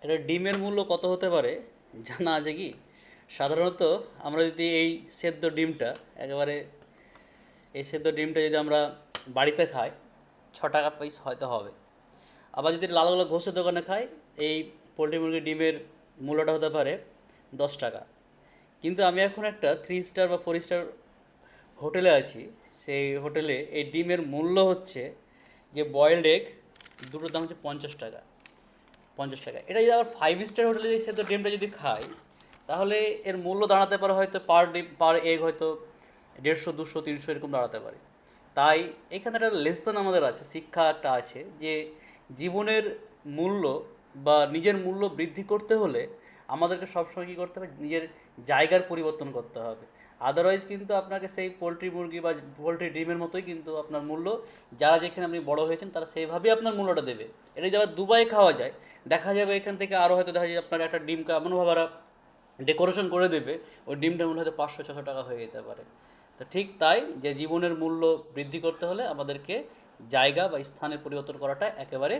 এটা ডিমের মূল্য কত হতে পারে জানা আছে কি? সাধারণত আমরা যদি এই সেদ্ধ ডিমটা একেবারে এই সেদ্ধ ডিমটা যদি আমরা বাড়িতে খাই 6 টাকা পিস হয়তো হবে। আবার যদি লালগোলা ঘোষের দোকানে খাই এই পোলট্রি মুরগির ডিমের মূল্যটা হতে পারে 10 টাকা। কিন্তু আমি এখন একটা 3 স্টার বা 4 স্টার হোটেলে আছি। সেই হোটেলে এই ডিমের মূল্য হচ্ছে, যে বয়েলড এগ দুটোর দাম হচ্ছে 50 টাকা। 50 টাকা। এটা যদি আবার 5 স্টার হোটেলে যদি সেদ্ধ ডিমটা যদি খাই, তাহলে এর মূল্য দাঁড়াতে পারে হয়তো পার ডিম পার এগ হয়তো 150, 200, 300 এরকম দাঁড়াতে পারে। তাই এখানে একটা লেসন আমাদের আছে, শিক্ষা একটা আছে, যে জীবনের মূল্য বা নিজের মূল্য বৃদ্ধি করতে হলে আমাদেরকে সবসময় কী করতে হবে, নিজের জায়গার পরিবর্তন করতে হবে। আদারওয়াইজ কিন্তু আপনাকে সেই পোলট্রি মুরগি বা পোলট্রি ডিমের মতোই কিন্তু আপনার মূল্য, যারা যেখানে আপনি বড় হয়েছেন তারা সেইভাবেই আপনার মূল্যটা দেবে। এটা যদি আবার দুবাই খাওয়া যায়, দেখা যাবে এখান থেকে আরও হয়তো দেখা যায় আপনার একটা ডিমকে এমনভাবে ওরা ডেকোরেশন করে দেবে, ওই ডিমটার মূল্য হয়তো 500-600 টাকা হয়ে যেতে পারে। তো ঠিক তাই, যে জীবনের মূল্য বৃদ্ধি করতে হলে আমাদেরকে জায়গা বা স্থানের পরিবর্তন করাটা একেবারে